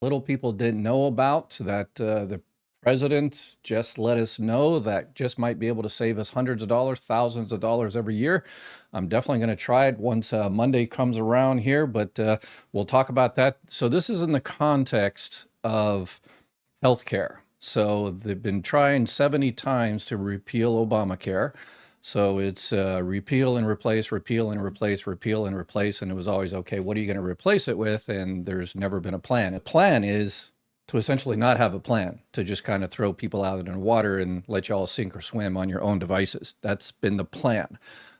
Little people didn't know about that the president just let us know that just might be able to save us hundreds of dollars, thousands of dollars every year. I'm definitely going to try it once Monday comes around here, but we'll talk about that. So this is in the context of healthcare. So they've been trying 70 times to repeal Obamacare. So it's repeal and replace, repeal and replace, repeal and replace. And it was always, okay, what are you going to replace it with? And there's never been a plan. A plan is to essentially not have a plan, to just kind of throw people out in the water and let you all sink or swim on your own devices. That's been the plan.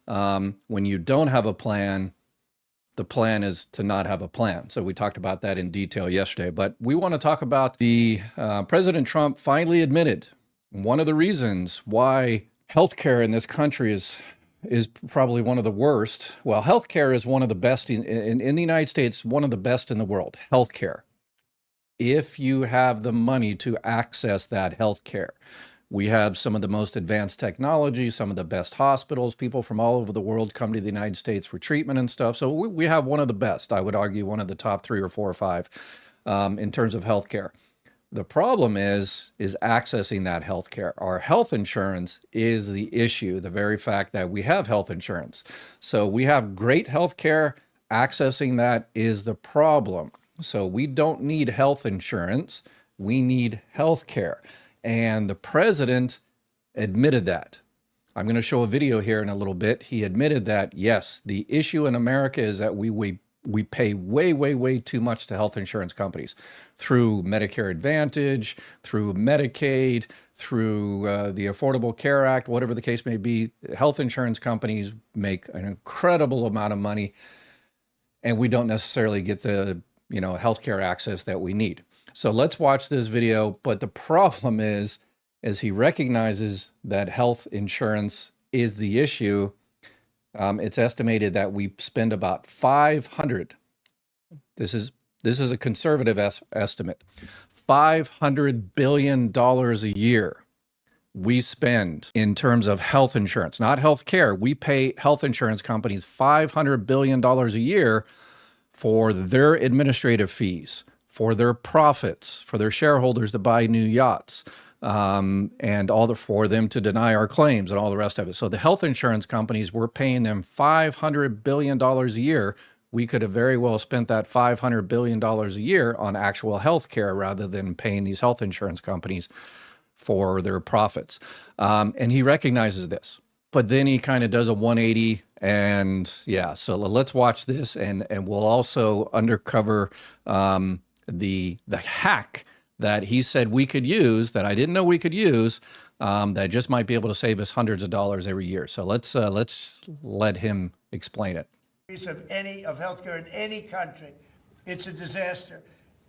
When you don't have a plan, the plan is to not have a plan. So we talked about that in detail yesterday, but we want to talk about the President Trump finally admitted one of the reasons why healthcare in this country is probably one of the worst. Well, healthcare is one of the best in the United States, one of the best in the world, healthcare. If you have the money to access that healthcare. We have some of the most advanced technology, some of the best hospitals. People from all over the world come to the United States for treatment and stuff. So we have one of the best, I would argue, one of the top 3 or 4 or 5 in terms of healthcare. The problem is accessing that healthcare. Our health insurance is the issue, the very fact that we have health insurance. So we have great healthcare, accessing that is the problem. So we don't need health insurance, we need healthcare. And the president admitted that. I'm going to show a video here in a little bit. He admitted that, yes, the issue in America is that we pay way, way, way too much to health insurance companies through Medicare Advantage, through Medicaid, through the Affordable Care Act, whatever the case may be. Health insurance companies make an incredible amount of money, and we don't necessarily get the healthcare access that we need. So let's watch this video. But the problem is he recognizes that health insurance is the issue. It's estimated that we spend about 500. This is a conservative estimate. $500 billion a year we spend in terms of health insurance, not health care. We pay health insurance companies $500 billion a year for their administrative fees, for their profits, for their shareholders to buy new yachts, and for them to deny our claims and all the rest of it. So the health insurance companies, we're paying them $500 billion a year. We could have very well spent that $500 billion a year on actual health care rather than paying these health insurance companies for their profits. And he recognizes this. But then he kind of does a 180, and yeah, so let's watch this, and we'll also uncover the hack that he said we could use, that I didn't know we could use, that just might be able to save us hundreds of dollars every year. So let's let him explain it. Of healthcare in any country, it's a disaster.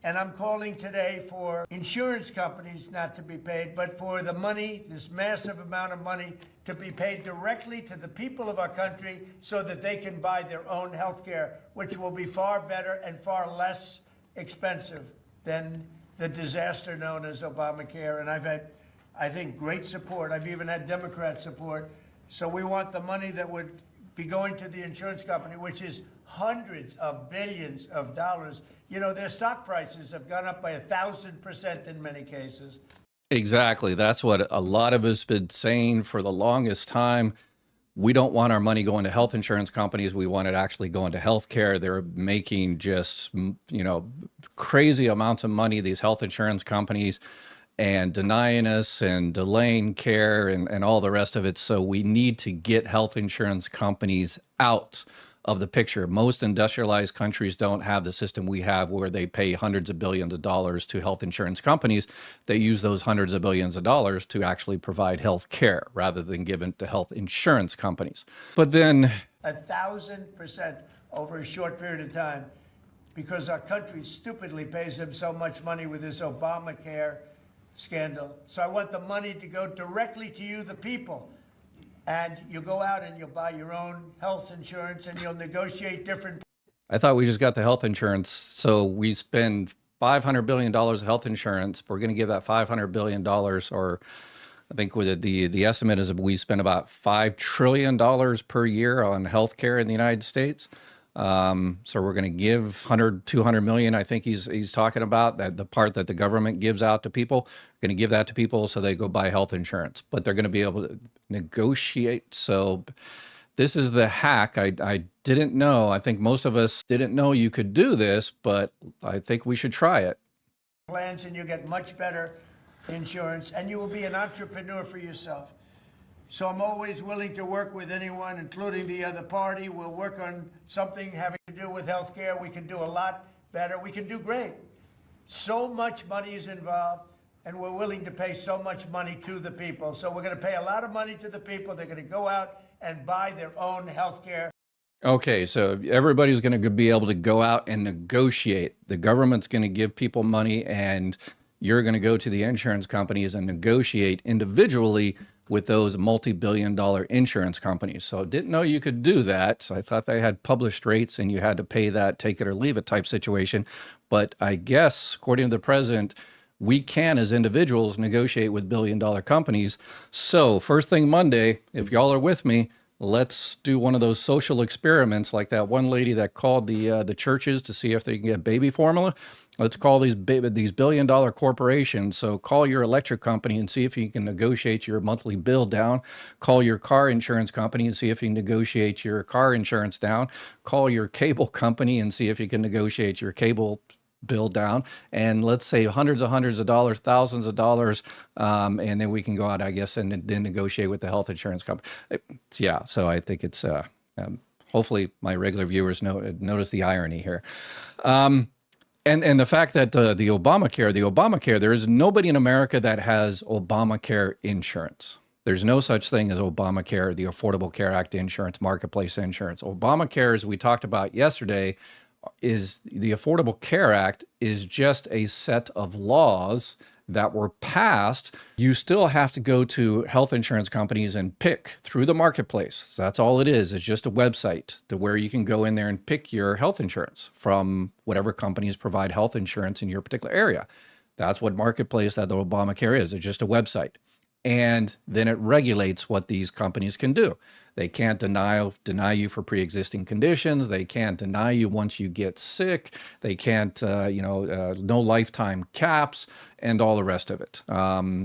And I'm calling today for insurance companies not to be paid, but for the money, this massive amount of money, to be paid directly to the people of our country so that they can buy their own health care, which will be far better and far less expensive than the disaster known as Obamacare. And I've had, I think, great support. I've even had Democrat support. So we want the money that would be going to the insurance company, which is hundreds of billions of dollars. Their stock prices have gone up by 1,000% in many cases. Exactly. That's what a lot of us been saying for the longest time. We don't want our money going to health insurance companies. We want it actually going to healthcare. They're making just, crazy amounts of money, these health insurance companies, and denying us and delaying care and all the rest of it. So we need to get health insurance companies out of the picture. Most industrialized countries don't have the system we have, where they pay hundreds of billions of dollars to health insurance companies. They use those hundreds of billions of dollars to actually provide health care rather than give it to health insurance companies. But then 1,000% over a short period of time, because our country stupidly pays them so much money with this Obamacare scandal. So I want the money to go directly to you, the people. And you go out and you'll buy your own health insurance and you'll negotiate different. I thought we just got the health insurance. So we spend $500 billion of health insurance. We're going to give that $500 billion, or I think with the estimate is we spend about $5 trillion per year on healthcare in the United States. So we're going to give 100, 200 million. I think he's talking about that, the part that the government gives out to people, going to give that to people so they go buy health insurance, but they're going to be able to negotiate. So this is the hack. I didn't know. I think most of us didn't know you could do this, but I think we should try it. Plans, and you get much better insurance, and you will be an entrepreneur for yourself. So I'm always willing to work with anyone, including the other party. We'll work on something having to do with health care. We can do a lot better. We can do great. So much money is involved, and we're willing to pay so much money to the people. So we're going to pay a lot of money to the people. They're going to go out and buy their own health care. Okay, so everybody's going to be able to go out and negotiate. The government's going to give people money, and you're going to go to the insurance companies and negotiate individually with those multi-billion-dollar insurance companies. So didn't know you could do that. So I thought they had published rates and you had to pay that, take it or leave it type situation. But I guess, according to the president, we can, as individuals, negotiate with billion-dollar companies. So first thing Monday, if y'all are with me, let's do one of those social experiments like that one lady that called the churches to see if they can get baby formula. Let's call these billion-dollar corporations. So call your electric company and see if you can negotiate your monthly bill down. Call your car insurance company and see if you can negotiate your car insurance down. Call your cable company and see if you can negotiate your cable bill down. And let's say hundreds of dollars, thousands of dollars, and then we can go out, I guess, and then negotiate with the health insurance company. Yeah, so I think it's hopefully my regular viewers notice the irony here. And the fact that the Obamacare, there is nobody in America that has Obamacare insurance. There's no such thing as Obamacare, the Affordable Care Act insurance, marketplace insurance. Obamacare, as we talked about yesterday, is the Affordable Care Act is just a set of laws that were passed. You still have to go to health insurance companies and pick through the marketplace. So that's all it is. It's just a website to where you can go in there and pick your health insurance from whatever companies provide health insurance in your particular area. That's what marketplace, that the Obamacare is. It's just a website. And then it regulates what these companies can do. They can't deny you for pre-existing conditions. They can't deny you once you get sick. They can't, no lifetime caps and all the rest of it.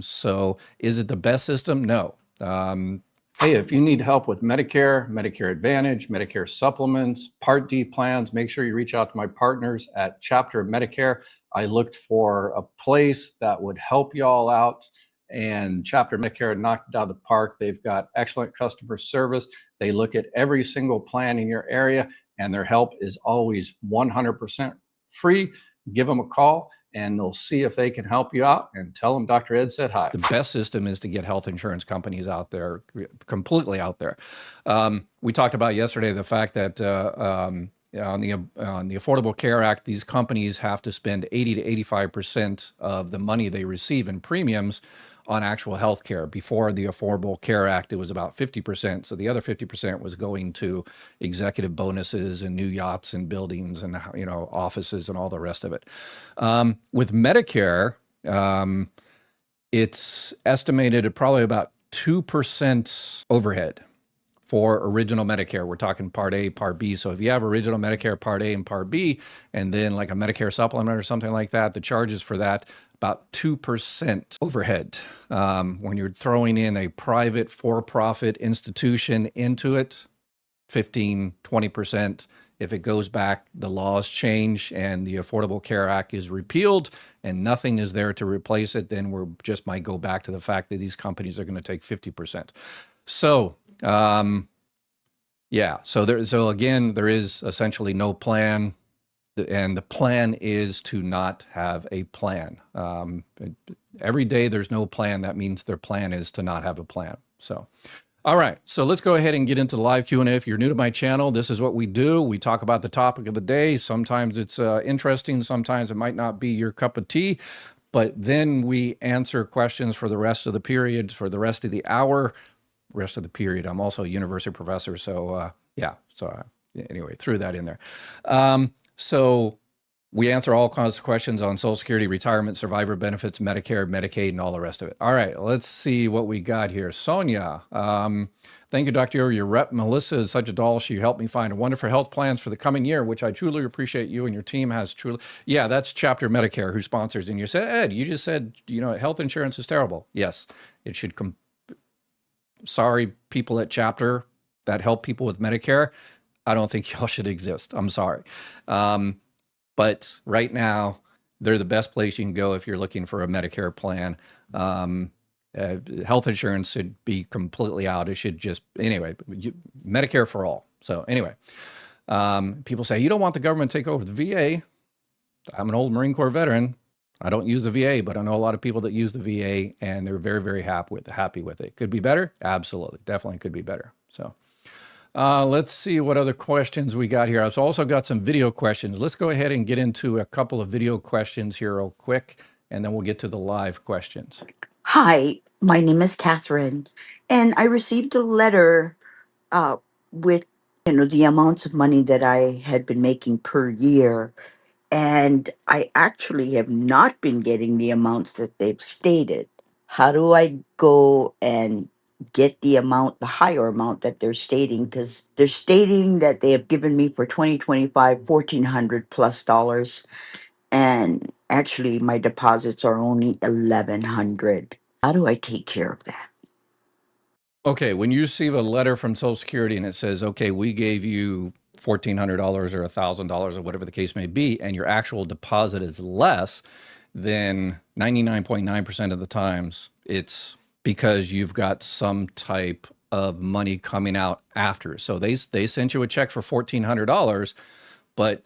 So is it the best system? No. Hey, if you need help with Medicare, Medicare Advantage, Medicare supplements, Part D plans, make sure you reach out to my partners at Chapter Medicare. I looked for a place that would help y'all out, and Chapter Medicare knocked it out of the park. They've got excellent customer service. They look at every single plan in your area, and their help is always 100% free. Give them a call, and they'll see if they can help you out, and tell them Dr. Ed said hi. The best system is to get health insurance companies out there, completely out there. We talked about yesterday the fact that on the Affordable Care Act, these companies have to spend 80 to 85% of the money they receive in premiums on actual health care. Before the Affordable Care Act, it was about 50%. So the other 50% was going to executive bonuses and new yachts and buildings and, offices and all the rest of it. With Medicare, it's estimated at probably about 2% overhead for original Medicare. We're talking Part A, Part B. So if you have original Medicare Part A and Part B, and then like a Medicare supplement or something like that, the charges for that, about 2% overhead. When you're throwing in a private for-profit institution into it, 15, 20%. If it goes back, the laws change and the Affordable Care Act is repealed and nothing is there to replace it, then we're just might go back to the fact that these companies are going to take 50%. So, so again, there is essentially no plan, and the plan is to not have a plan. Every day there's no plan. That means their plan is to not have a plan. So, all right, so let's go ahead and get into the live Q&A. If you're new to my channel, this is what we do. We talk about the topic of the day. Sometimes it's interesting. Sometimes it might not be your cup of tea, but then we answer questions for the rest of the period, for the rest of the hour, rest of the period. I'm also a university professor. So anyway, threw that in there. So We answer all kinds of questions on Social Security, retirement, survivor benefits, Medicare, Medicaid, and all the rest of it. All right, let's see what we got here. Sonia, thank you, Dr. Your rep, Melissa, is such a doll. She helped me find wonderful health plans for the coming year, which I truly appreciate. You and your team has truly. Yeah, that's Chapter Medicare who sponsors. And you said, Ed, you just said, health insurance is terrible. Yes, it should come. Sorry, people at Chapter that help people with Medicare. I don't think y'all should exist. I'm sorry. But right now, they're the best place you can go if you're looking for a Medicare plan. Health insurance should be completely out. It should just, anyway, Medicare for all. So anyway, people say, you don't want the government to take over the VA. I'm an old Marine Corps veteran. I don't use the VA, but I know a lot of people that use the VA, and they're very, very happy with it. Could be better? Absolutely. Definitely could be better. So let's see what other questions we got here. I've also got some video questions. Let's go ahead and get into a couple of video questions here real quick, and then we'll get to the live questions. Hi, my name is Catherine, and I received a letter uh, with the amounts of money that I had been making per year, and I actually have not been getting the amounts that they've stated. How do I go and get the higher amount that they're stating? Because they're stating that they have given me for 2025 $1,400 plus dollars, and actually my deposits are only 1,100. How do I take care of that? Okay, when you receive a letter from Social Security and it says, okay, we gave you $1,400 or $1,000 or whatever the case may be, and your actual deposit is less, then 99.9% of the times it's because you've got some type of money coming out after. So they sent you a check for $1,400, but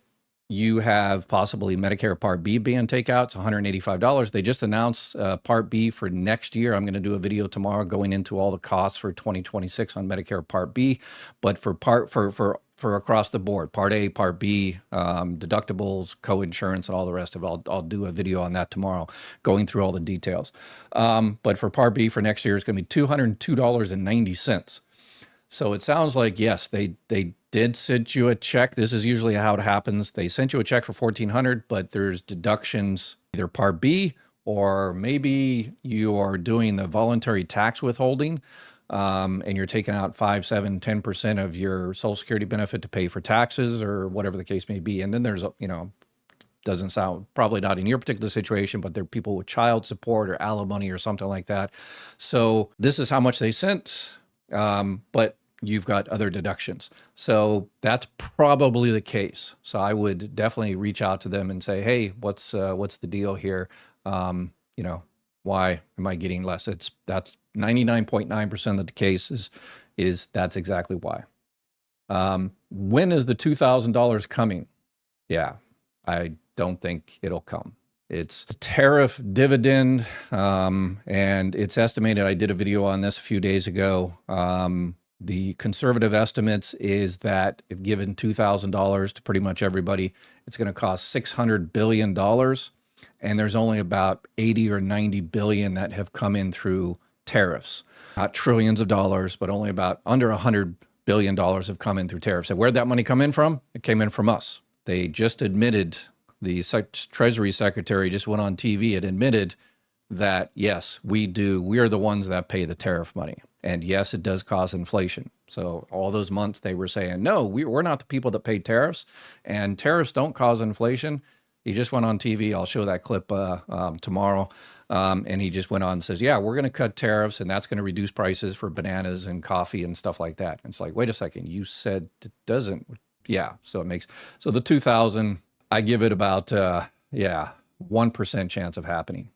you have possibly Medicare Part B being takeout. It's $185. They just announced Part B for next year. I'm going to do a video tomorrow going into all the costs for 2026 on Medicare Part B, but for across the board, Part A, Part B, deductibles, co-insurance, and all the rest of it. I'll do a video on that tomorrow, going through all the details. But for Part B for next year, it's going to be $202.90. So it sounds like, yes, they did send you a check. This is usually how it happens. They sent you a check for $1,400, but there's deductions, either Part B, or maybe you are doing the voluntary tax withholding, and you're taking out 5, 7, 10% of your Social Security benefit to pay for taxes or whatever the case may be. And then there's, doesn't sound, probably not in your particular situation, but there are people with child support or alimony or something like that. So this is how much they sent. But you've got other deductions. So that's probably the case. So I would definitely reach out to them and say, hey, what's the deal here? Why am I getting less? That's 99.9% of the case is that's exactly why. When is the $2,000 coming? Yeah, I don't think it'll come. It's a tariff dividend, and it's estimated, I did a video on this a few days ago. The conservative estimates is that if given $2,000 to pretty much everybody, it's going to cost $600 billion. And there's only about 80 or 90 billion that have come in through tariffs. Not trillions of dollars, but only about under $100 billion have come in through tariffs. And where'd that money come in from? It came in from us. They just admitted, the Treasury Secretary just went on TV and admitted that, yes, we are the ones that pay the tariff money. And yes, it does cause inflation. So all those months they were saying, no, we're not the people that pay tariffs, and tariffs don't cause inflation. He just went on TV. I'll show that clip tomorrow. And he just went on and says, yeah, we're going to cut tariffs, and that's going to reduce prices for bananas and coffee and stuff like that. And it's like, wait a second, you said it doesn't. Yeah. So the 2,000, I give it about, 1% chance of happening.